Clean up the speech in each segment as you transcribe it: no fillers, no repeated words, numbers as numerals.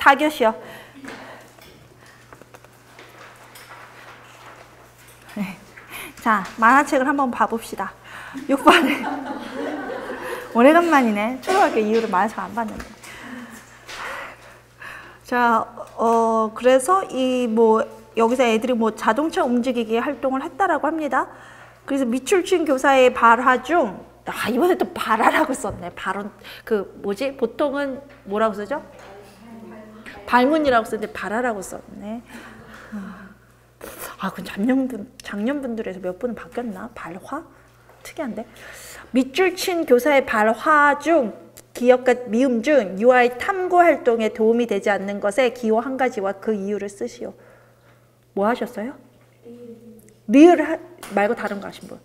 4교시요. 자, 만화책을 한번 봐봅시다. 6번에. 오래간만이네. 초등학교 이후로 만화책 안 봤는데. 자, 그래서 여기서 애들이 자동차 움직이기 활동을 했다라고 합니다. 그래서 미출신 교사의 발화 중, 이번에 또 발화라고 썼네. 발언, 보통은 뭐라고 쓰죠? 발문이라고 쓰는데 발화라고 썼네. 그럼 작년분들에서 몇 분은 바뀌었나? 발화? 특이한데? 밑줄 친 교사의 발화 중 기억과 미음 중 유아의 탐구 활동에 도움이 되지 않는 것에 기호 한 가지와 그 이유를 쓰시오. 뭐 하셨어요? 리을 말고 다른 거 하신 분?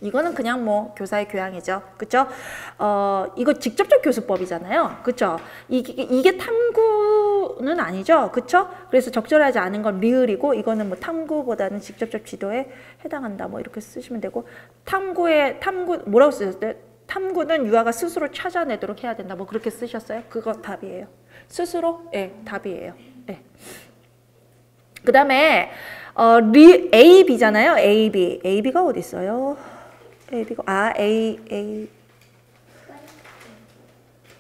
이거는 그냥 교사의 교양이죠. 그쵸? 이거 직접적 교수법이잖아요. 그쵸? 이게 탐구는 아니죠. 그쵸? 그래서 적절하지 않은 건 리을이고, 이거는 탐구보다는 직접적 지도에 해당한다. 이렇게 쓰시면 되고, 뭐라고 쓰셨어요? 탐구는 유아가 스스로 찾아내도록 해야 된다. 그렇게 쓰셨어요? 그거 답이에요. 스스로? 네, 답이에요. 네. 그 다음에, A, B잖아요. A, B. A, B가 어디 있어요?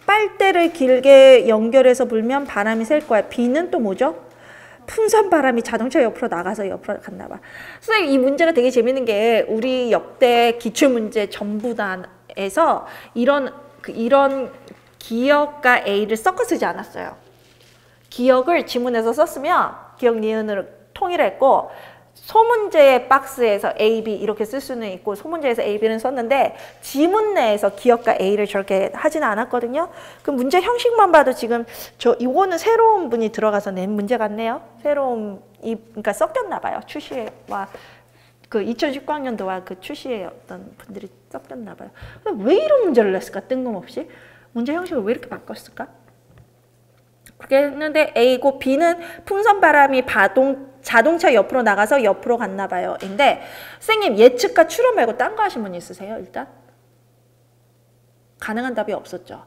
빨대를 길게 연결해서 불면 바람이 셀 거야. B는 또 뭐죠? 풍선 바람이 자동차 옆으로 나가서 옆으로 갔나 봐. 선생님, 이 문제가 되게 재밌는 게 우리 역대 기출문제 전부단에서 이런 기억과 A를 섞어 쓰지 않았어요. 기억을 지문에서 썼으면 기억 니은으로 통일했고, 소문제의 박스에서 A, B 이렇게 쓸 수는 있고, 소문제에서 A, B는 썼는데 지문 내에서 기억과 A를 저렇게 하지는 않았거든요. 그 문제 형식만 봐도 지금 이거는 새로운 분이 들어가서 낸 문제 같네요. 그러니까 섞였나 봐요. 출시와 2019학년도와 출시에 어떤 분들이 섞였나 봐요. 왜 이런 문제를 냈을까? 뜬금없이 문제 형식을 왜 이렇게 바꿨을까? 그렇게 했는데 A고, B는 풍선 바람이 자동차 옆으로 나가서 옆으로 갔나 봐요. 근데 선생님, 예측과 추론 말고 딴 거 하신 분 있으세요? 일단 가능한 답이 없었죠.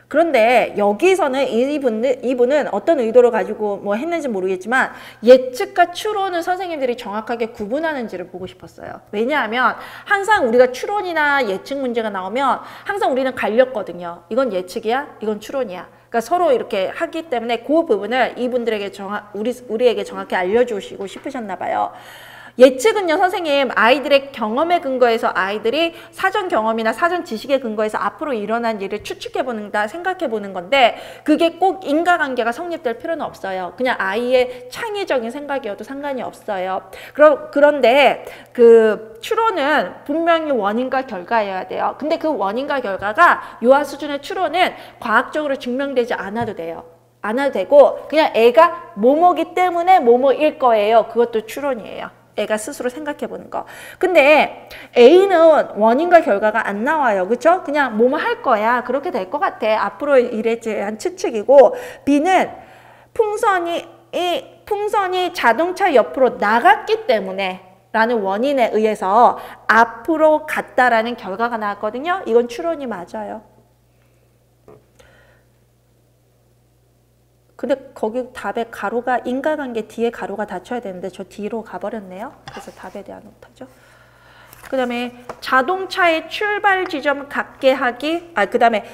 그런데 여기서는 이분은 어떤 의도를 가지고 했는지 모르겠지만 예측과 추론은 선생님들이 정확하게 구분하는지를 보고 싶었어요. 왜냐하면 항상 우리가 추론이나 예측 문제가 나오면 항상 우리는 갈렸거든요. 이건 예측이야? 이건 추론이야? 그러니까 서로 이렇게 하기 때문에 그 부분을 이분들에게 우리에게 정확히 알려주시고 싶으셨나 봐요. 예측은요, 선생님, 아이들의 경험에 근거해서 아이들이 사전 경험이나 사전 지식에 근거해서 앞으로 일어난 일을 추측해보는다, 생각해보는 건데 그게 꼭 인과관계가 성립될 필요는 없어요. 그냥 아이의 창의적인 생각이어도 상관이 없어요. 그런데 추론은 분명히 원인과 결과여야 돼요. 근데 그 원인과 결과가 유아 수준의 추론은 과학적으로 증명되지 않아도 돼요. 않아도 되고 그냥 애가 뭐뭐기 때문에 뭐뭐일 거예요. 그것도 추론이에요. 애가 스스로 생각해보는 거. 근데 A는 원인과 결과가 안 나와요. 그쵸? 그냥 뭐뭐 할 거야. 그렇게 될 것 같아. 앞으로 일에 대한 추측이고, B는 풍선이 자동차 옆으로 나갔기 때문에 라는 원인에 의해서 앞으로 갔다라는 결과가 나왔거든요. 이건 추론이 맞아요. 근데 거기 답에 가로가 인과관계 뒤에 가로가 닫혀야 되는데 저 뒤로 가버렸네요. 그래서 답에 대한 오타죠. 그 다음에 자동차의 출발 지점 같게 하기. 그 다음에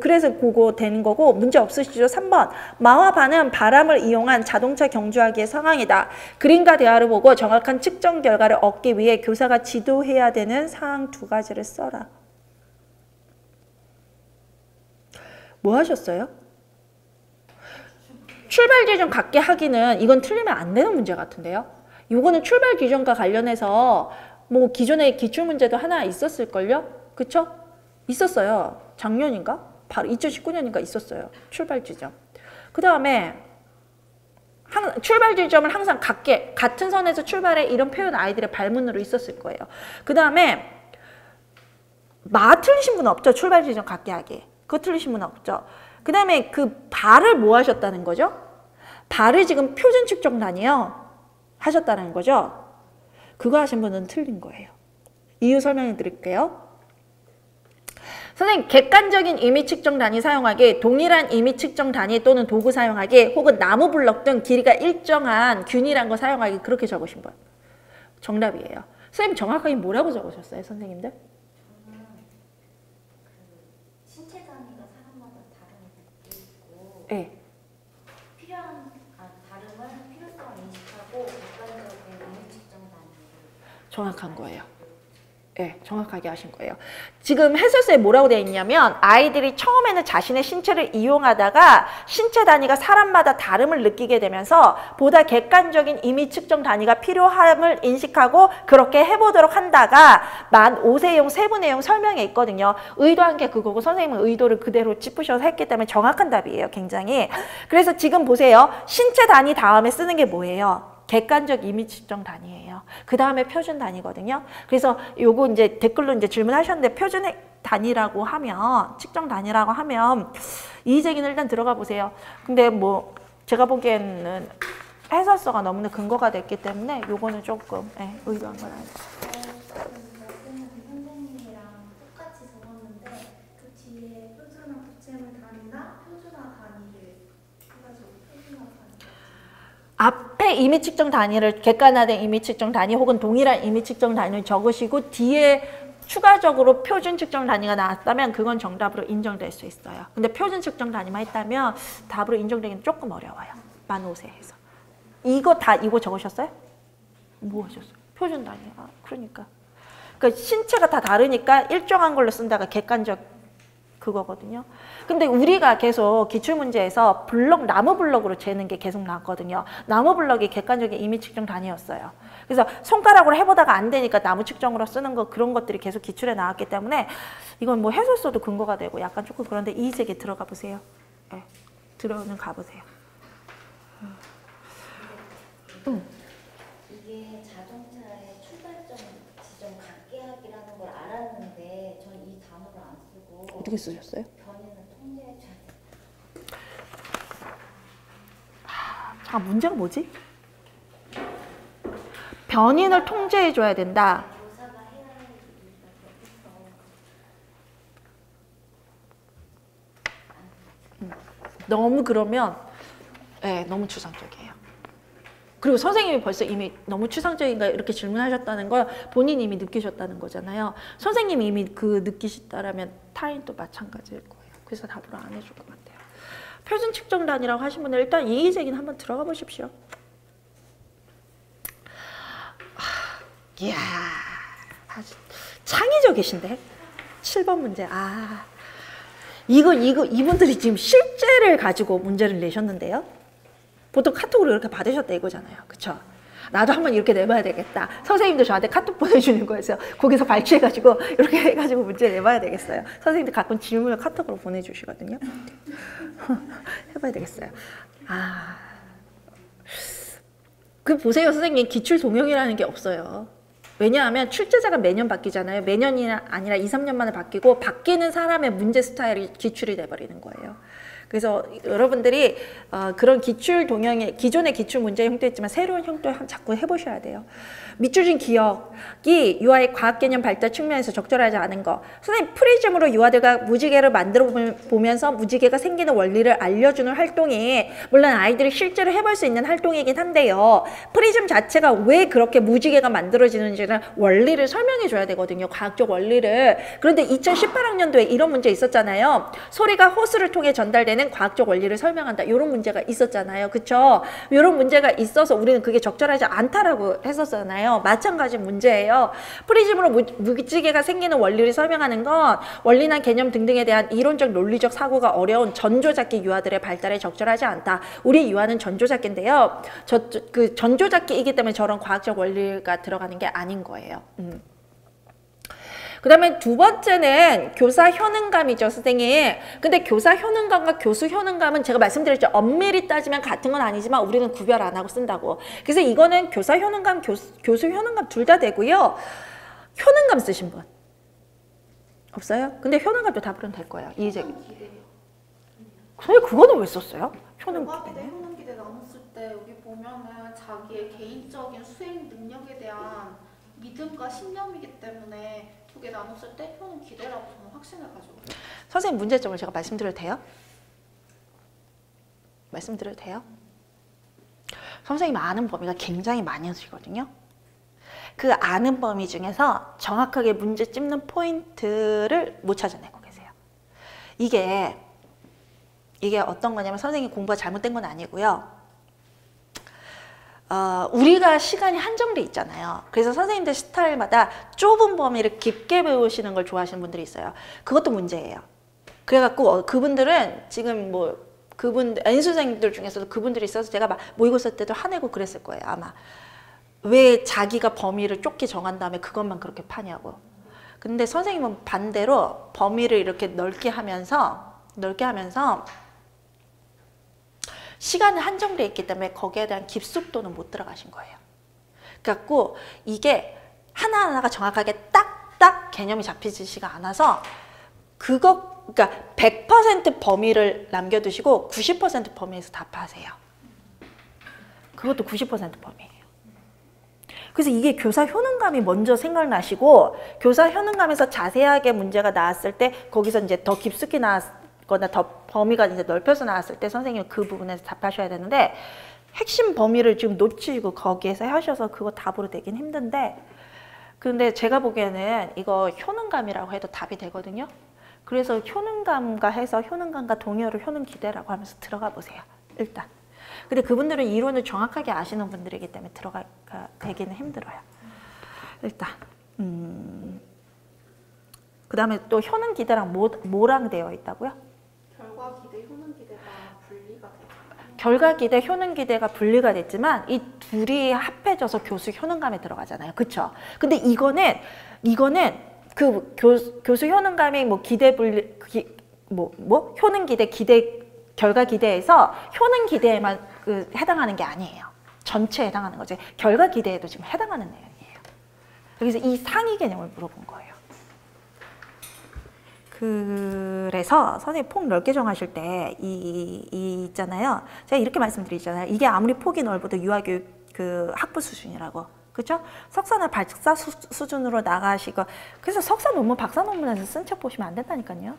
그래서 그거 되는 거고 문제 없으시죠? 3번. 마와 바는 바람을 이용한 자동차 경주하기의 상황이다. 그림과 대화를 보고 정확한 측정 결과를 얻기 위해 교사가 지도해야 되는 사항 2가지를 써라. 뭐 하셨어요? 출발 지점 같게 하기는 이건 틀리면 안 되는 문제 같은데요. 이거는 출발 지점과 관련해서 기존에 기출문제도 하나 있었을걸요? 그쵸? 있었어요. 작년인가? 바로 2019년인가 있었어요. 출발 지점. 그 다음에 출발 지점을 항상 같은 선에서 출발해 이런 표현 아이들의 발문으로 있었을 거예요. 그 다음에 틀리신 분은 없죠. 출발 지점 같게 하기. 그거 틀리신 분은 없죠. 그 다음에 발을 뭐 하셨다는 거죠? 발을 지금 표준 측정단이요. 하셨다는 거죠? 그거 하신 분은 틀린 거예요. 이유 설명해 드릴게요. 선생님, 객관적인 이미 측정 단위 사용하기, 동일한 이미 측정 단위 또는 도구 사용하기, 혹은 나무 블럭 등 길이가 일정한 균이란 거 사용하기, 그렇게 적으신 분. 정답이에요. 선생님 정확하게 뭐라고 적으셨어요, 선생님들? 신체 단위가 사람마다 다른 게 있고 네. 다름을 필요성을 인식하고 객관적인 이미 측정 단위. 정확한 거예요. 네, 정확하게 하신 거예요. 지금 해설서에 뭐라고 되어 있냐면 아이들이 처음에는 자신의 신체를 이용하다가 신체 단위가 사람마다 다름을 느끼게 되면서 보다 객관적인 이미 측정 단위가 필요함을 인식하고 그렇게 해보도록 한다가 만 5세용 세분의용 설명에 있거든요. 의도한 게 그거고 선생님은 의도를 그대로 짚으셔서 했기 때문에 정확한 답이에요. 굉장히. 그래서 지금 보세요. 신체 단위 다음에 쓰는 게 뭐예요? 객관적 이미 측정 단위예요. 그 다음에 표준 단위거든요. 그래서 요거 이제 댓글로 이제 질문하셨는데 표준 단위라고 하면, 측정 단위라고 하면 이의제기는 일단 들어가 보세요. 근데 뭐 제가 보기에는 해설서가 너무나 근거가 됐기 때문에 요거는 조금 의도한 건 아니에요. 선생님이랑 똑같이 적었는데 그 뒤에 표준화 부채물 단위나 표준화 단위를 해가지고 표준화 단위. 앞에 이미 측정 단위를 객관화된 이미 측정 단위 혹은 동일한 이미 측정 단위를 적으시고 뒤에 추가적으로 표준 측정 단위가 나왔다면 그건 정답으로 인정될 수 있어요. 근데 표준 측정 단위만 했다면 답으로 인정되기는 조금 어려워요. 만 5세에서. 이거 적으셨어요? 뭐 하셨어요? 표준 단위. 그러니까 신체가 다 다르니까 일정한 걸로 쓴다가 객관적 그거거든요. 근데 우리가 계속 기출문제에서 나무 블럭으로 재는 게 계속 나왔거든요. 나무 블럭이 객관적인 이미 측정 단위였어요. 그래서 손가락으로 해보다가 안 되니까 나무 측정으로 쓰는 거 그런 것들이 계속 기출에 나왔기 때문에 이건 뭐 해설서도 근거가 되고 약간 조금 그런데 이의제기 들어가 보세요. 네, 들어는 가보세요. 이게 자동차의 출발점 지점 각계학이라는 걸 알았는데 전 이 단어를 안 쓰고 어떻게 쓰셨어요? 변이는 통제해줘야 돼. 문제가 뭐지? 변인을 통제해줘야 된다. 교사가 해야 할 이유가 있어. 너무 그러면 너무 추상적이에요. 그리고 선생님이 벌써 이미 너무 추상적인가 이렇게 질문하셨다는 걸 본인이 이미 느끼셨다는 거잖아요. 선생님이 이미 느끼셨다라면 타인도 마찬가지일 거예요. 그래서 답으로 안 해줄 것 같아요. 표준 측정 단위라고 하신 분은 일단 이의제기는 한번 들어가 보십시오. 이야, 아주 창의적이신데? 7번 문제. 이분들이 지금 실제를 가지고 문제를 내셨는데요. 보통 카톡으로 이렇게 받으셨다 이거잖아요. 그쵸? 나도 한번 이렇게 내봐야 되겠다. 선생님도 저한테 카톡 보내주는 거였어요. 거기서 발췌해가지고 이렇게 해가지고 문제 내봐야 되겠어요. 선생님들 가끔 질문을 카톡으로 보내주시거든요. 해봐야 되겠어요. 보세요. 선생님 기출 동형이라는 게 없어요. 왜냐하면 출제자가 매년 바뀌잖아요. 매년이 아니라 2, 3년 만에 바뀌고 바뀌는 사람의 문제 스타일이 기출이 돼버리는 거예요. 그래서 여러분들이 그런 기출 동형의 기존의 기출 문제 형태 있지만 새로운 형태 자꾸 해보셔야 돼요. 미추진 기억이 유아의 과학 개념 발달 측면에서 적절하지 않은 거. 선생님 프리즘으로 유아들과 무지개를 만들어 보면서 무지개가 생기는 원리를 알려주는 활동이 물론 아이들이 실제로 해볼 수 있는 활동이긴 한데요. 프리즘 자체가 왜 그렇게 무지개가 만들어지는지는 원리를 설명해 줘야 되거든요. 과학적 원리를. 그런데 2018학년도에 이런 문제 있었잖아요. 소리가 호스를 통해 전달되는 과학적 원리를 설명한다. 이런 문제가 있었잖아요. 그쵸? 이런 문제가 있어서 우리는 그게 적절하지 않다라고 했었잖아요. 마찬가지 문제예요. 프리즘으로 무지개가 생기는 원리를 설명하는 건 원리나 개념 등등에 대한 이론적 논리적 사고가 어려운 전조잡기 유아들의 발달에 적절하지 않다. 우리 유아는 전조잡기인데요. 그 전조잡기이기 때문에 저런 과학적 원리가 들어가는 게 아닌 거예요. 그 다음에 두 번째는 교사 효능감이죠, 선생님. 근데 교사 효능감과 교수 효능감은 제가 말씀드렸죠. 엄밀히 따지면 같은 건 아니지만 우리는 구별 안 하고 쓴다고. 그래서 이거는 교사 효능감, 교수 효능감 둘 다 되고요. 효능감 쓰신 분? 없어요? 근데 효능감도 답으로는 될 거예요. 이의제기. 근데 그거는 왜 썼어요? 효능기대, 효능기대 나눴을 때 여기 보면은 자기의 개인적인 수행 능력에 대한 믿음과 신념이기 때문에 두 개 나눴을 때 효는 기대라고 저는 확신을 가지고 있어요. 선생님 문제점을 제가 말씀드려도 돼요? 말씀드려도 돼요? 선생님 아는 범위가 굉장히 많으시거든요. 그 아는 범위 중에서 정확하게 문제 찝는 포인트를 못 찾아내고 계세요. 이게 어떤 거냐면 선생님 공부가 잘못된 건 아니고요. 우리가 시간이 한정돼 있잖아요. 그래서 선생님들 스타일마다 좁은 범위를 깊게 배우시는 걸 좋아하시는 분들이 있어요. 그것도 문제예요. 그래갖고 그분들은 지금 뭐 N수생들 중에서도 그분들이 있어서 제가 막 모의고사 때도 화내고 그랬을 거예요. 아마 왜 자기가 범위를 좁게 정한 다음에 그것만 그렇게 파냐고. 근데 선생님은 반대로 범위를 이렇게 넓게 하면서 시간은 한정돼 있기 때문에 거기에 대한 깊숙도는 못 들어가신 거예요. 그래갖고 이게 하나하나가 정확하게 딱딱 개념이 잡히지가 않아서 그러니까 100% 범위를 남겨두시고 90% 범위에서 답하세요. 그것도 90% 범위예요. 그래서 이게 교사 효능감이 먼저 생각나시고 교사 효능감에서 자세하게 문제가 나왔을 때 거기서 이제 더 깊숙이 나왔거나 더 범위가 이제 넓혀서 나왔을 때 선생님은 그 부분에서 답하셔야 되는데 핵심 범위를 지금 놓치고 거기에서 하셔서 그거 답으로 되긴 힘든데 근데 제가 보기에는 이거 효능감이라고 해도 답이 되거든요. 그래서 효능감과 해서 효능감과 동의어를 효능기대라고 하면서 들어가 보세요. 일단. 근데 그분들은 이론을 정확하게 아시는 분들이기 때문에 들어가 되기는 힘들어요. 일단. 그 다음에 또 효능기대랑 뭐랑 되어 있다고요? 결과기대, 효능기대가 분리가 되잖아요. 결과기대, 효능기대가 분리가 됐지만 이 둘이 합해져서 교수 효능감에 들어가잖아요. 그쵸? 근데 이거는 그 교수 효능감이 뭐 기대 분리 효능기대, 결과기대에서 효능기대에만 해당하는 게 아니에요. 전체에 해당하는 거죠. 결과기대에도 지금 해당하는 내용이에요. 그래서 이 상위 개념을 물어본 거예요. 그래서 선생님 폭 넓게 정하실 때 이 있잖아요. 제가 이렇게 말씀드리잖아요. 이게 아무리 폭이 넓어도 유아교육 그 학부 수준이라고. 그렇죠? 석사나 박사 수준으로 나가시고 그래서 석사 논문, 박사 논문에서 쓴 책 보시면 안 된다니까요.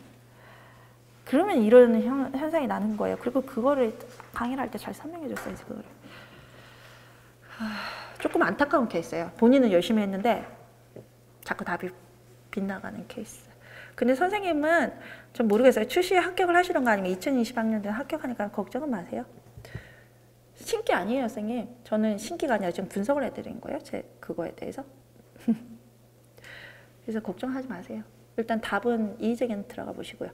그러면 이런 현상이 나는 거예요. 그리고 그거를 강의를 할 때 잘 설명해 줬어야지 그거를. 조금 안타까운 케이스예요. 본인은 열심히 했는데 자꾸 답이 빗나가는 케이스. 근데 선생님은 좀 모르겠어요. 출시에 합격을 하시던가 아니면 2020학년도에 합격하니까 걱정은 마세요. 신기 아니에요, 선생님. 저는 신기가 아니라 지금 분석을 해드린 거예요. 제 그거에 대해서. 그래서 걱정하지 마세요. 일단 답은 이의제기는 들어가 보시고요.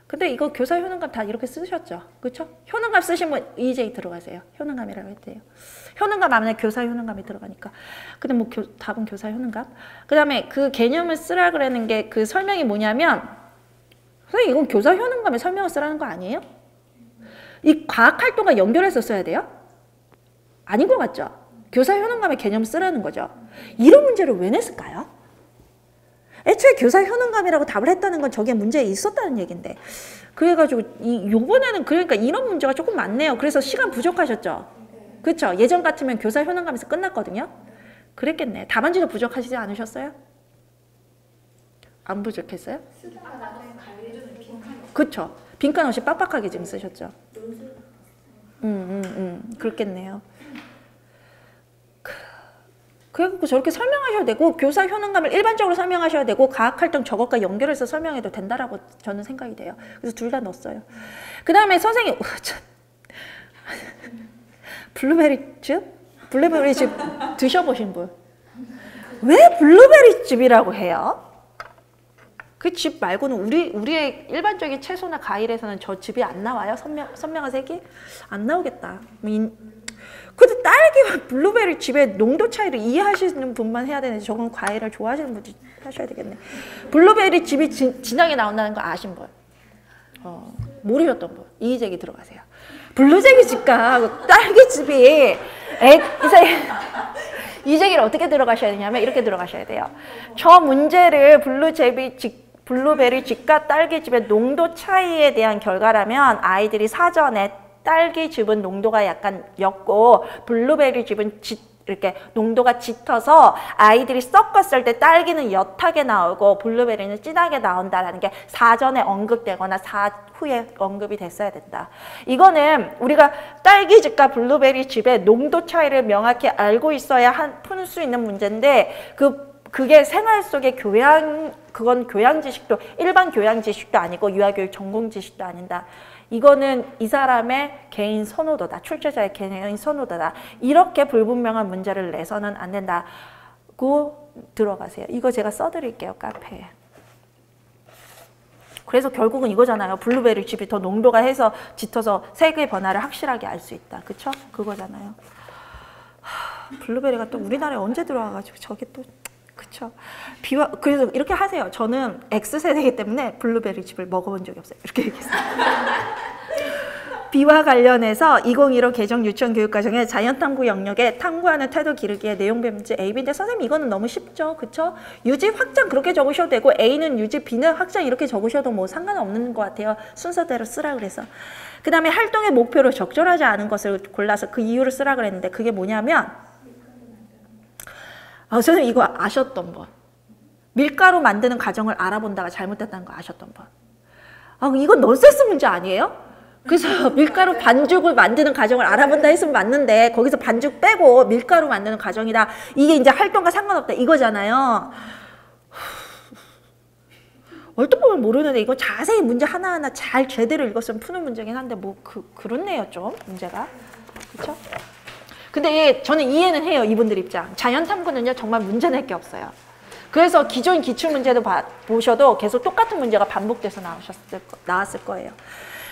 근데 이거 교사 효능감 다 이렇게 쓰셨죠? 그렇죠? 효능감 쓰시면 이의제기 들어가세요. 효능감이라고 했대요. 효능감 안에 교사 효능감이 들어가니까. 근데 뭐 답은 교사 효능감? 그 다음에 그 개념을 쓰라 그러는 게 그 설명이 뭐냐면 선생님 이건 교사 효능감에 설명을 쓰라는 거 아니에요? 이 과학활동과 연결해서 써야 돼요? 아닌 것 같죠? 교사 효능감의 개념을 쓰라는 거죠. 이런 문제를 왜 냈을까요? 애초에 교사 효능감이라고 답을 했다는 건 저게 문제에 있었다는 얘기인데 그래가지고 요번에는 그러니까 이런 문제가 조금 많네요. 그래서 시간 부족하셨죠? 그렇죠? 예전 같으면 교사 효능감에서 끝났거든요. 그랬겠네. 답안지도 부족하시지 않으셨어요? 안 부족했어요? 그렇죠. 빈칸 없이 빡빡하게 지금 쓰셨죠. 그렇겠네요. 그래갖고 저렇게 설명하셔도 되고 교사 효능감을 일반적으로 설명하셔야 되고 과학활동 저것과 연결해서 설명해도 된다라고 저는 생각이 돼요. 그래서 둘 다 넣었어요. 그 다음에 선생님 블루베리즙? 블루베리즙 드셔보신 분? 왜 블루베리즙이라고 해요? 그 즙 말고는 우리의 일반적인 채소나 과일에서는 저 즙이 안 나와요? 선명한 색이? 안 나오겠다. 근데 딸기와 블루베리 즙의 농도 차이를 이해하시는 분만 해야 되는데 저건 과일을 좋아하시는 분들이 하셔야 되겠네. 블루베리 즙이 진하게 나온다는 거 아신 분? 모르셨던 분? 이의제기 들어가세요. 블루제기 즙과 딸기 즙이 이의제기를 어떻게 들어가셔야 되냐면 이렇게 들어가셔야 돼요. 저 문제를 블루베리 즙과 딸기 즙의 농도 차이에 대한 결과라면 아이들이 사전에 딸기 즙은 농도가 약간 였고 블루베리 즙은 이렇게 농도가 짙어서 아이들이 섞었을 때 딸기는 옅하게 나오고 블루베리는 진하게 나온다라는 게 사전에 언급되거나 사후에 언급이 됐어야 된다. 이거는 우리가 딸기즙과 블루베리즙의 농도 차이를 명확히 알고 있어야 푸는 수 있는 문제인데 그게 생활 속의 그건 교양 지식도 일반 교양 지식도 아니고 유아교육 전공 지식도 아니다. 이거는 이 사람의 개인 선호도다. 출제자의 개인 선호도다. 이렇게 불분명한 문제를 내서는 안 된다고 들어가세요. 이거 제가 써드릴게요. 카페에. 그래서 결국은 이거잖아요. 블루베리 즙이 더 농도가 해서 짙어서 색의 변화를 확실하게 알 수 있다. 그쵸? 그거잖아요. 블루베리가 또 우리나라에 언제 들어와가지고 저게 또 그쵸? 그래서 이렇게 하세요. 저는 X세대이기 때문에 블루베리 즙을 먹어본 적이 없어요. 이렇게 얘기했어요. 비와 관련해서 2015 개정 유치원 교육과정에 자연탐구 영역에 탐구하는 태도 기르기의 내용 문제 AB인데 선생님 이거는 너무 쉽죠. 그쵸? 유지 확장 그렇게 적으셔도 되고 A는 유지, B는 확장 이렇게 적으셔도 뭐 상관없는 것 같아요. 순서대로 쓰라 그래서. 그 다음에 활동의 목표로 적절하지 않은 것을 골라서 그 이유를 쓰라 그랬는데 그게 뭐냐면 선생님 이거 아셨던 분. 밀가루 만드는 과정을 알아본다가 잘못됐다는 거 아셨던 분. 이건 넌센스 문제 아니에요? 그래서 밀가루 반죽을 만드는 과정을 알아본다 했으면 맞는데 거기서 반죽 빼고 밀가루 만드는 과정이다. 이게 이제 활동과 상관없다 이거잖아요. 얼핏 보면 모르는데 이거 자세히 문제 하나하나 잘 제대로 읽었으면 푸는 문제긴 한데 뭐 그렇네요 좀 문제가. 그렇죠? 근데 저는 이해는 해요. 이분들 입장. 자연탐구는요 정말 문제 낼 게 없어요. 그래서 기존 기출문제도 보셔도 계속 똑같은 문제가 반복돼서 나왔을 거예요.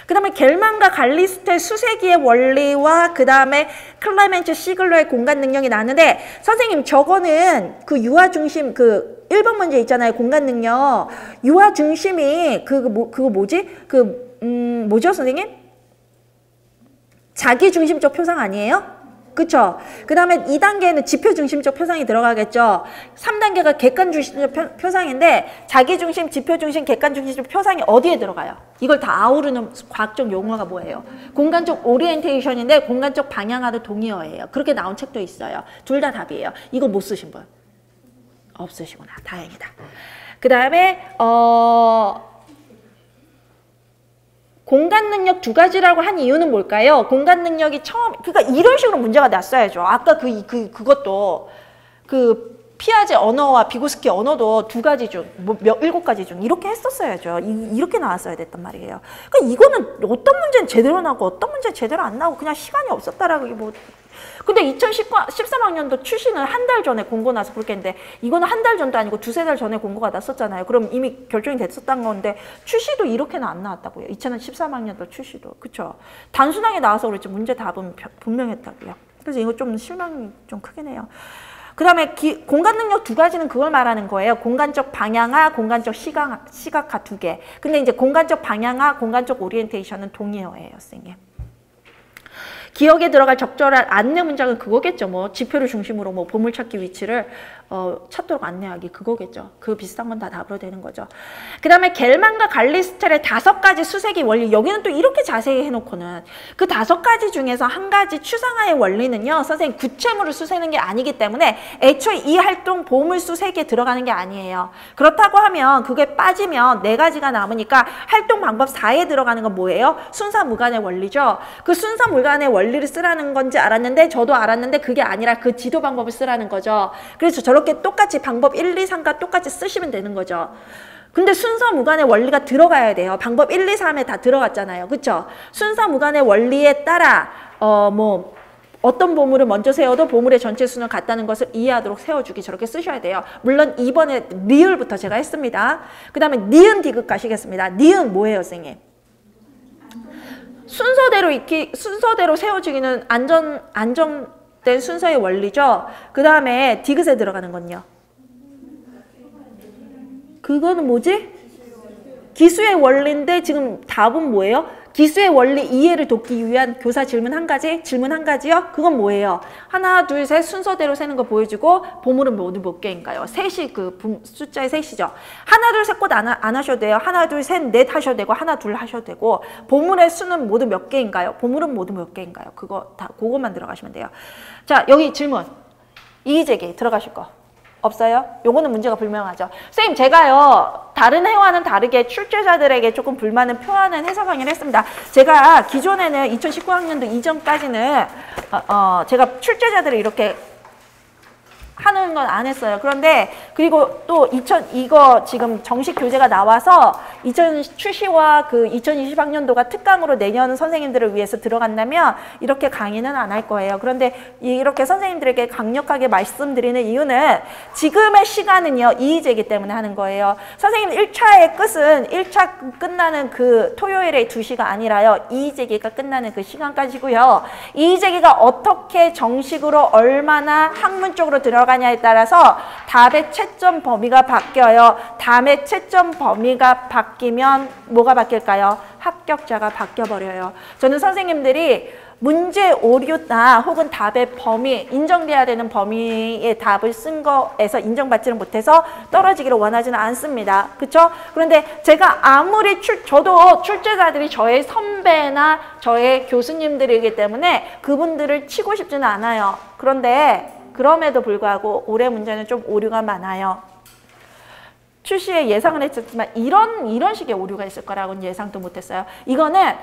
그 다음에 겔만과 갈리스트의 수세기의 원리와 그 다음에 클라멘츠 시글러의 공간 능력이 나왔는데 선생님 저거는 그 유아 중심 1번 문제 있잖아요. 공간 능력. 유아 중심이 그거 뭐지? 뭐죠 선생님? 자기 중심적 표상 아니에요? 그쵸? 그 다음에 2단계는 지표 중심적 표상이 들어가겠죠? 3단계가 객관 중심적 표상인데 자기 중심, 지표 중심, 객관 중심적 표상이 어디에 들어가요? 이걸 다 아우르는 과학적 용어가 뭐예요? 공간적 오리엔테이션인데 공간적 방향화도 동의어예요. 그렇게 나온 책도 있어요. 둘 다 답이에요. 이거 못 쓰신 분? 없으시구나. 다행이다. 그 다음에 공간 능력 두 가지라고 한 이유는 뭘까요? 공간 능력이 그러니까 이런 식으로 문제가 났어야죠. 아까 그것도 피아제 언어와 비고스키 언어도 2가지 중, 7가지 중 이렇게 했었어야죠. 이렇게 나왔어야 됐단 말이에요. 그러니까 이거는 어떤 문제는 제대로 나오고 어떤 문제는 제대로 안 나오고 그냥 시간이 없었다라고 근데 2013학년도 출시는 한 달 전에 공고 나서 그렇게 했는데 이거는 한 달 전도 아니고 2-3달 전에 공고가 났었잖아요. 그럼 이미 결정이 됐었던 건데 출시도 이렇게는 안 나왔다고요. 2013학년도 출시도. 그쵸? 단순하게 나와서 그렇지 문제 답은 분명했다고요. 그래서 이거 좀 실망이 좀 크긴 해요. 그 다음에 공간 능력 2가지는 그걸 말하는 거예요. 공간적 방향화, 공간적 시각화 2개. 근데 이제 공간적 방향화, 공간적 오리엔테이션은 동의어예요, 선생님. 기억에 들어갈 적절한 안내 문장은 그거겠죠. 뭐 지표를 중심으로 뭐 보물찾기 위치를 찾도록 안내하기 그거겠죠. 그 비슷한 건 다 답으로 되는 거죠. 그 다음에 겔만과 갈리스텔의 5가지 수세기 원리. 여기는 또 이렇게 자세히 해놓고는 그 5가지 중에서 한 가지 추상화의 원리는요. 선생님 구체물을 수세는 게 아니기 때문에 애초에 이 활동 보물 수세기에 들어가는 게 아니에요. 그렇다고 하면 그게 빠지면 4가지가 남으니까 활동 방법 4에 들어가는 건 뭐예요? 순사무관의 원리죠. 그 순사무관의 원리를 쓰라는 건지 알았는데 저도 알았는데 그게 아니라 그 지도 방법을 쓰라는 거죠. 그래서 저렇게 똑같이 방법 1, 2, 3과 똑같이 쓰시면 되는 거죠. 근데 순서무관의 원리가 들어가야 돼요. 방법 1, 2, 3에 다 들어갔잖아요. 그쵸? 순서무관의 원리에 따라 어떤 보물을 먼저 세워도 보물의 전체 수는 같다는 것을 이해하도록 세워주기 저렇게 쓰셔야 돼요. 물론 이번에 리을부터 제가 했습니다. 그 다음에 니은 디귿 가시겠습니다. 니은 뭐예요, 선생님? 순서대로 세워주기는 안정된 순서의 원리죠. 그 다음에 디귿에 들어가는 건요. 그거는 뭐지? 기수의 원리인데 지금 답은 뭐예요? 기수의 원리 이해를 돕기 위한 교사 질문 한 가지요? 그건 뭐예요? 하나, 둘, 셋 순서대로 세는 거 보여주고 보물은 모두 몇 개인가요? 셋이 숫자의 셋이죠. 하나, 둘, 셋 꼭 안 하셔도 돼요. 하나, 둘, 셋, 넷 하셔도 되고 하나, 둘 하셔도 되고 보물의 수는 모두 몇 개인가요? 보물은 모두 몇 개인가요? 그것만 들어가시면 돼요. 자, 여기 질문. 이의제기 들어가실 거 없어요? 요거는 문제가 불명하죠. 선생님 제가요 다른 해와는 다르게 출제자들에게 조금 불만을 표하는 해설 강의를 했습니다. 제가 기존에는 2019학년도 이전까지는 제가 출제자들을 이렇게 하는 건 안 했어요. 그런데 그리고 또 이거 지금 정식 교재가 나와서 출시와 그 2020학년도가 특강으로 내년 선생님들을 위해서 들어간다면 이렇게 강의는 안 할 거예요. 그런데 이렇게 선생님들에게 강력하게 말씀드리는 이유는 지금의 시간은요 이의제기 때문에 하는 거예요. 선생님 1차의 끝은 1차 끝나는 그 토요일에 2시가 아니라요 이의제기가 끝나는 그 시간까지고요. 이의제기가 어떻게 정식으로 얼마나 학문적으로 들어가냐에 따라서 답의 채점 범위가 바뀌어요. 답의 채점 범위가 바뀌면 뭐가 바뀔까요? 합격자가 바뀌어버려요. 저는 선생님들이 문제 오류나 혹은 답의 범위, 인정돼야 되는 범위의 답을 쓴 거에서 인정받지를 못해서 떨어지기를 원하지는 않습니다. 그렇죠? 그런데 제가 아무리 저도 출제자들이 저의 선배나 저의 교수님들이기 때문에 그분들을 치고 싶지는 않아요. 그런데 그럼에도 불구하고 올해 문제는 좀 오류가 많아요. 출시에 예상을 했었지만 이런 식의 오류가 있을 거라고는 예상도 못했어요. 이거는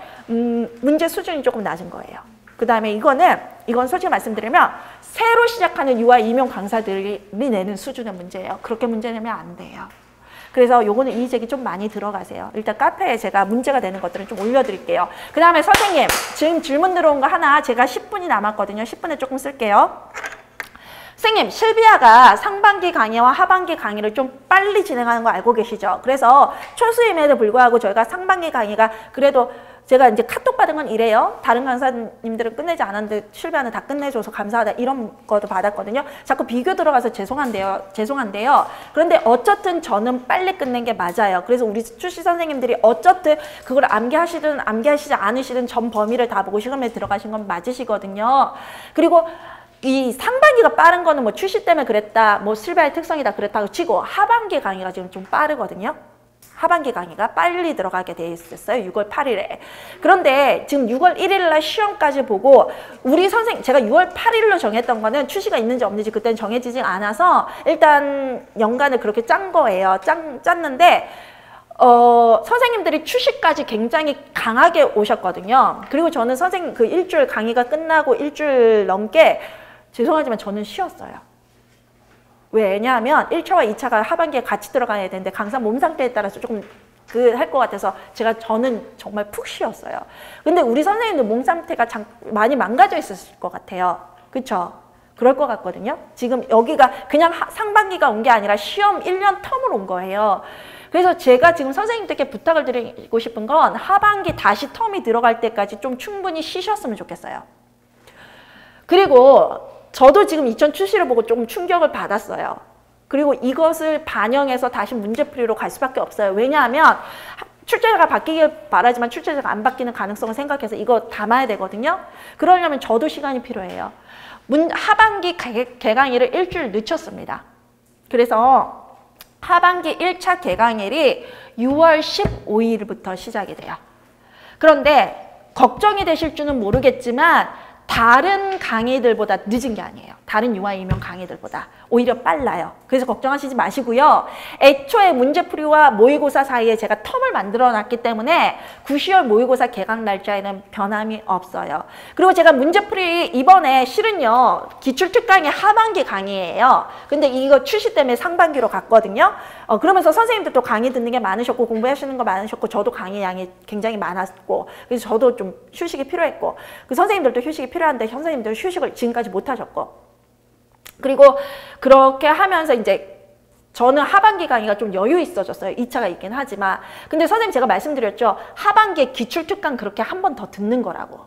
문제 수준이 조금 낮은 거예요. 그 다음에 이건 솔직히 말씀드리면 새로 시작하는 유아 임용 강사들이 내는 수준의 문제예요. 그렇게 문제 내면 안 돼요. 그래서 요거는 이의제기 좀 많이 들어가세요. 일단 카페에 제가 문제가 되는 것들은 좀 올려드릴게요. 그 다음에 선생님 지금 질문 들어온 거 하나 제가 10분이 남았거든요. 10분에 조금 쓸게요. 선생님, 실비아가 상반기 강의와 하반기 강의를 좀 빨리 진행하는 거 알고 계시죠? 그래서 초수임에도 불구하고 저희가 상반기 강의가 그래도 제가 이제 카톡 받은 건 이래요. 다른 강사님들은 끝내지 않았는데 실비아는 다 끝내줘서 감사하다 이런 것도 받았거든요. 자꾸 비교 들어가서 죄송한데요. 그런데 어쨌든 저는 빨리 끝낸 게 맞아요. 그래서 우리 출시 선생님들이 어쨌든 그걸 암기하시든 암기하시지 않으시든 전 범위를 다 보고 시험에 들어가신 건 맞으시거든요. 그리고 이 상반기가 빠른 거는 뭐 출시 때문에 그랬다, 뭐 실비아의 특성이다 그랬다고 치고 하반기 강의가 지금 좀 빠르거든요. 하반기 강의가 빨리 들어가게 돼 있었어요. 6월 8일에. 그런데 지금 6월 1일 날 시험까지 보고 우리 선생님, 제가 6월 8일로 정했던 거는 출시가 있는지 없는지 그때는 정해지지 않아서 일단 연간을 그렇게 짠 거예요. 짰는데 선생님들이 출시까지 굉장히 강하게 오셨거든요. 그리고 저는 선생님 그 일주일 강의가 끝나고 일주일 넘게 죄송하지만 저는 쉬었어요. 왜냐하면 1차와 2차가 하반기에 같이 들어가야 되는데 강사 몸 상태에 따라서 조금 할 것 같아서 저는 정말 푹 쉬었어요. 근데 우리 선생님들 몸 상태가 많이 망가져 있었을 것 같아요. 그쵸? 그럴 것 같거든요. 지금 여기가 그냥 상반기가 온 게 아니라 시험 1년 텀으로 온 거예요. 그래서 제가 지금 선생님들께 부탁을 드리고 싶은 건 하반기 다시 텀이 들어갈 때까지 좀 충분히 쉬셨으면 좋겠어요. 그리고 저도 지금 2000 출시를 보고 조금 충격을 받았어요. 그리고 이것을 반영해서 다시 문제풀이로 갈 수밖에 없어요. 왜냐하면 출제자가 바뀌길 바라지만 출제자가 안 바뀌는 가능성을 생각해서 이거 담아야 되거든요. 그러려면 저도 시간이 필요해요. 하반기 개강일을 일주일 늦췄습니다. 그래서 하반기 1차 개강일이 6월 15일부터 시작이 돼요. 그런데 걱정이 되실 줄은 모르겠지만 다른 강의들보다 늦은 게 아니에요. 다른 유아 임용 강의들보다 오히려 빨라요. 그래서 걱정하시지 마시고요. 애초에 문제풀이와 모의고사 사이에 제가 텀을 만들어 놨기 때문에 9, 10월 모의고사 개강 날짜에는 변함이 없어요. 그리고 제가 문제풀이 이번에 실은요. 기출특강이 하반기 강의예요. 근데 이거 출시 때문에 상반기로 갔거든요. 그러면서 선생님들도 강의 듣는 게 많으셨고 공부하시는 거 많으셨고 저도 강의 양이 굉장히 많았고 그래서 저도 좀 휴식이 필요했고 그 선생님들도 휴식이 필요한데 선생님들 휴식을 지금까지 못 하셨고 그리고 그렇게 하면서 이제 저는 하반기 강의가 좀 여유 있어졌어요. 2차가 있긴 하지만. 근데 선생님 제가 말씀드렸죠. 하반기에 기출특강 그렇게 한 번 더 듣는 거라고.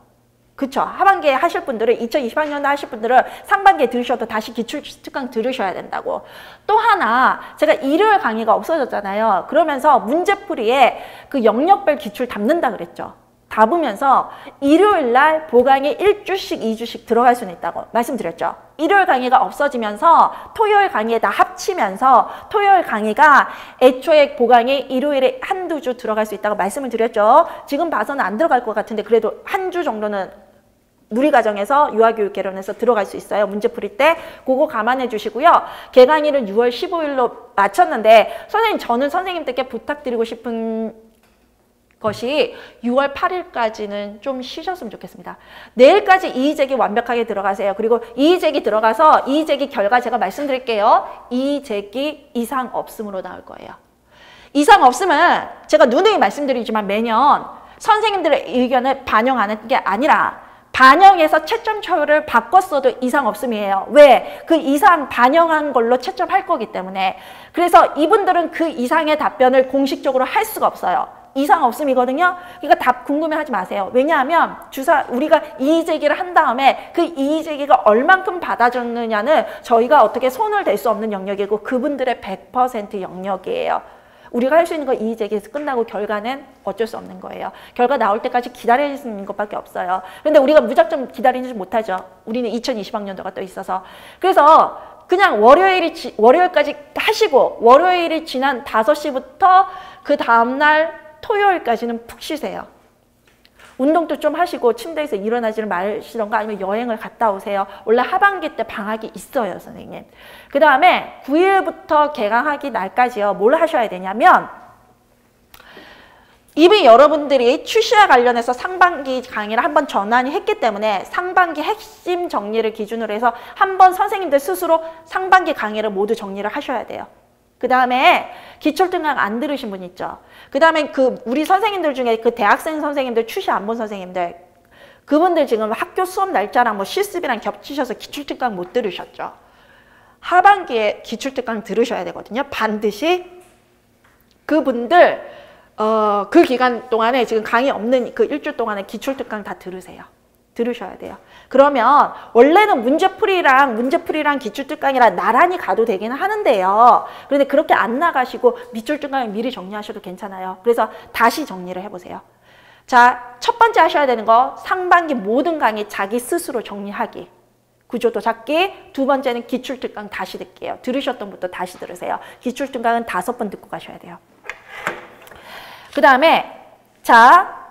그쵸? 하반기에 하실 분들은 2020학년도 하실 분들은 상반기에 들으셔도 다시 기출특강 들으셔야 된다고. 또 하나 제가 일요일 강의가 없어졌잖아요. 그러면서 문제풀이에 그 영역별 기출 담는다 그랬죠. 답으면서 일요일 날 보강에 1주씩 2주씩 들어갈 수는 있다고 말씀드렸죠. 일요일 강의가 없어지면서 토요일 강의에 다 합치면서 토요일 강의가 애초에 보강에 일요일에 한두 주 들어갈 수 있다고 말씀을 드렸죠. 지금 봐서는 안 들어갈 것 같은데 그래도 한 주 정도는 누리과정에서 유아교육 개론에서 들어갈 수 있어요. 문제 풀이 때 그거 감안해 주시고요. 개강일은 6월 15일로 마쳤는데 선생님 저는 선생님들께 부탁드리고 싶은 것이 6월 8일까지는 좀 쉬셨으면 좋겠습니다. 내일까지 이의제기 완벽하게 들어가세요. 그리고 이의제기 들어가서 이의제기 결과 제가 말씀드릴게요. 이의제기 이상 없음으로 나올 거예요. 이상 없음은 제가 누누이 말씀드리지만 매년 선생님들의 의견을 반영하는 게 아니라 반영해서 채점 처율을 바꿨어도 이상 없음이에요. 왜? 그 이상 반영한 걸로 채점할 거기 때문에. 그래서 이분들은 그 이상의 답변을 공식적으로 할 수가 없어요. 이상 없음이거든요. 그러니까 답 궁금해하지 마세요. 왜냐하면 우리가 이의제기를 한 다음에 그 이의제기가 얼만큼 받아줬느냐는 저희가 어떻게 손을 댈 수 없는 영역이고 그분들의 100% 영역이에요. 우리가 할 수 있는 건 이의제기에서 끝나고 결과는 어쩔 수 없는 거예요. 결과 나올 때까지 기다리는 것밖에 없어요. 그런데 우리가 무작정 기다리지 못하죠. 우리는 2020학년도가 또 있어서. 그래서 그냥 월요일까지 하시고 월요일이 지난 5시부터 그 다음날 토요일까지는 푹 쉬세요. 운동도 좀 하시고 침대에서 일어나지를 마시던가 아니면 여행을 갔다 오세요. 원래 하반기 때 방학이 있어요, 선생님. 그 다음에 9일부터 개강하기 날까지요. 뭘 하셔야 되냐면 이미 여러분들이 출시와 관련해서 상반기 강의를 한번 전환이 했기 때문에 상반기 핵심 정리를 기준으로 해서 한번 선생님들 스스로 상반기 강의를 모두 정리를 하셔야 돼요. 그 다음에 기출등록 안 들으신 분 있죠. 그 다음에 우리 선생님들 중에 그 대학생 선생님들 출시 안 본 선생님들 그분들 지금 학교 수업 날짜랑 뭐 실습이랑 겹치셔서 기출특강 못 들으셨죠. 하반기에 기출특강 들으셔야 되거든요. 반드시 그분들 그 기간 동안에 지금 강의 없는 그 일주일 동안에 기출특강 다 들으셔야 돼요. 그러면 원래는 문제풀이랑 기출특강이랑 나란히 가도 되기는 하는데요. 그런데 그렇게 안 나가시고 밑줄특강을 미리 정리하셔도 괜찮아요. 그래서 다시 정리를 해보세요. 자, 첫 번째 하셔야 되는 거 상반기 모든 강의 자기 스스로 정리하기. 구조도 잡기. 두 번째는 기출특강 다시 듣기예요. 들으셨던 분부터 다시 들으세요. 기출특강은 5번 듣고 가셔야 돼요. 그 다음에 자,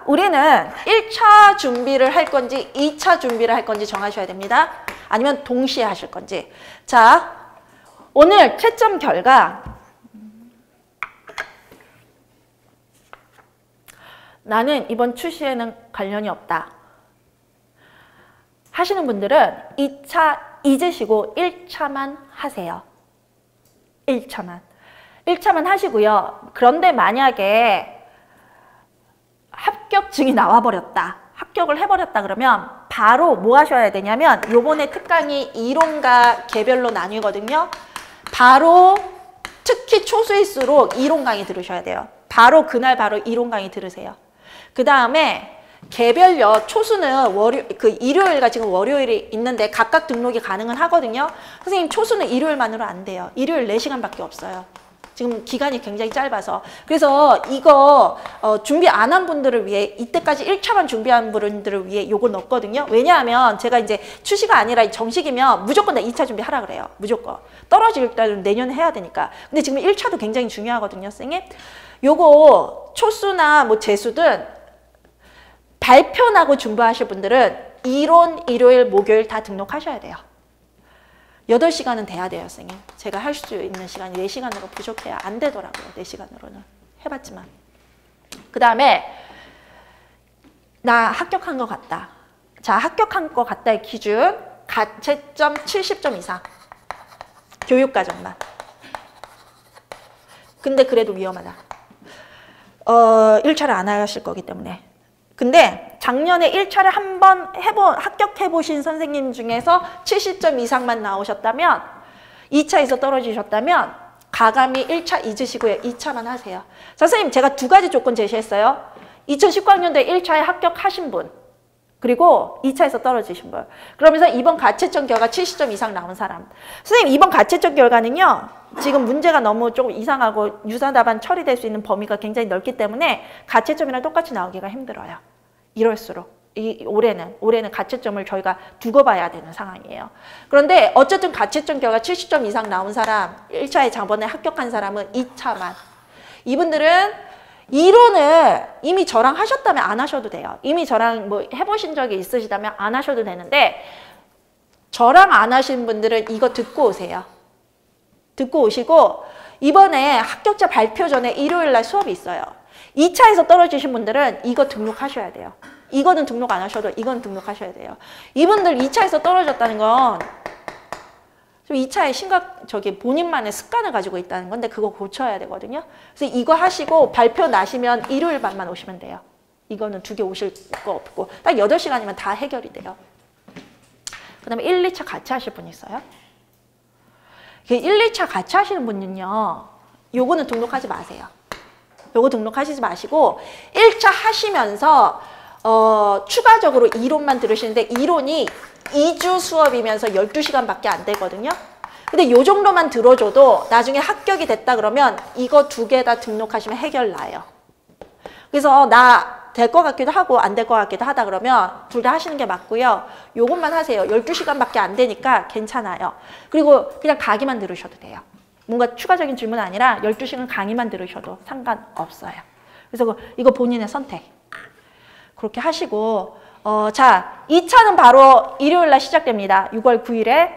우리는 1차 준비를 할 건지 2차 준비를 할 건지 정하셔야 됩니다. 아니면 동시에 하실 건지. 자, 오늘 채점 결과 나는 이번 출시에는 관련이 없다 하시는 분들은 2차 잊으시고 1차만 하세요. 1차만 하시고요. 그런데 만약에 합격증이 나와버렸다. 합격을 해버렸다 그러면 바로 뭐 하셔야 되냐면 요번에 특강이 이론과 개별로 나뉘거든요. 바로 특히 초수일수록 이론 강의 들으셔야 돼요. 바로 이론 강의 들으세요. 그 다음에 개별요. 초수는 일요일과 지금 월요일이 있는데 각각 등록이 가능은 하거든요. 선생님 초수는 일요일만으로 안 돼요. 일요일 4시간밖에 없어요. 지금 기간이 굉장히 짧아서. 그래서 이거 준비 안 한 분들을 위해 이때까지 1차만 준비한 분들을 위해 요거 넣었거든요. 왜냐하면 제가 이제 추시가 아니라 정식이면 무조건 다 2차 준비하라 그래요. 무조건. 떨어질 때는 내년에 해야 되니까. 근데 지금 1차도 굉장히 중요하거든요, 선생님. 요거 초수나 뭐 재수든 발표 나고 준비하실 분들은 이론, 일요일, 목요일 다 등록하셔야 돼요. 8시간은 돼야 돼요, 선생님. 제가 할 수 있는 시간이 4시간으로 부족해요. 안 되더라고요, 4시간으로는. 해봤지만. 그 다음에 나 합격한 것 같다. 자, 합격한 것 같다의 기준. 가채점 70점 이상. 교육과정만. 근데 그래도 위험하다. 1차를 안 하실 거기 때문에. 근데 작년에 1차를 한번 합격해보신 선생님 중에서 70점 이상만 나오셨다면 2차에서 떨어지셨다면 가감히 1차 잊으시고요. 2차만 하세요. 선생님 제가 2가지 조건 제시했어요. 2019학년도에 1차에 합격하신 분 그리고 2차에서 떨어지신 분. 그러면서 이번 가채점 결과 70점 이상 나온 사람. 선생님 이번 가채점 결과는요. 지금 문제가 너무 조금 이상하고 유사답안 처리될 수 있는 범위가 굉장히 넓기 때문에 가채점이랑 똑같이 나오기가 힘들어요. 이럴수록. 올해는 가채점을 저희가 두고 봐야 되는 상황이에요. 그런데 어쨌든 가채점 결과 70점 이상 나온 사람, 1차에 저번에 합격한 사람은 2차만. 이분들은 이론을 이미 저랑 하셨다면 안 하셔도 돼요. 이미 저랑 뭐 해보신 적이 있으시다면 안 하셔도 되는데 저랑 안 하신 분들은 이거 듣고 오세요. 듣고 오시고 이번에 합격자 발표 전에 일요일 날 수업이 있어요. 2차에서 떨어지신 분들은 이거 등록하셔야 돼요. 이거는 등록 안 하셔도 이건 등록하셔야 돼요. 이분들 2차에서 떨어졌다는 건 2차에 본인만의 습관을 가지고 있다는 건데 그거 고쳐야 되거든요. 그래서 이거 하시고 발표 나시면 일요일 밤만 오시면 돼요. 이거는 2개 오실 거 없고 딱 8시간이면 다 해결이 돼요. 그 다음에 1, 2차 같이 하실 분 있어요? 1, 2차 같이 하시는 분은요. 요거는 등록하지 마세요. 요거 등록하시지 마시고 1차 하시면서 추가적으로 이론만 들으시는데 이론이 2주 수업이면서 12시간밖에 안 되거든요. 근데 요 정도만 들어줘도 나중에 합격이 됐다 그러면 이거 2개 다 등록하시면 해결 나요. 그래서 나 될 것 같기도 하고 안 될 것 같기도 하다 그러면 둘 다 하시는 게 맞고요. 요것만 하세요. 12시간밖에 안 되니까 괜찮아요. 그리고 그냥 강의만 들으셔도 돼요. 뭔가 추가적인 질문 아니라 12시간 강의만 들으셔도 상관없어요. 그래서 이거 본인의 선택. 그렇게 하시고 자, 2차는 바로 일요일 날 시작됩니다. 6월 9일에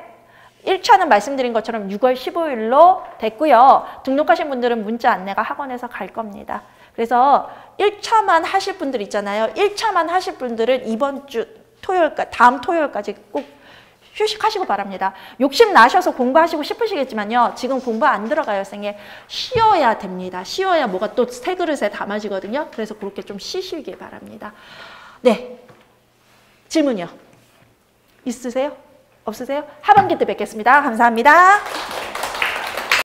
1차는 말씀드린 것처럼 6월 15일로 됐고요. 등록하신 분들은 문자 안내가 학원에서 갈 겁니다. 그래서 1차만 하실 분들 있잖아요. 1차만 하실 분들은 이번 주 다음 토요일까지 꼭 휴식하시고 바랍니다. 욕심 나셔서 공부하시고 싶으시겠지만요. 지금 공부 안 들어가요, 선생님. 쉬어야 됩니다. 쉬어야 뭐가 또 새 그릇에 담아지거든요. 그래서 그렇게 좀 쉬시길 바랍니다. 네. 질문이요. 있으세요? 없으세요? 하반기 때 뵙겠습니다. 감사합니다.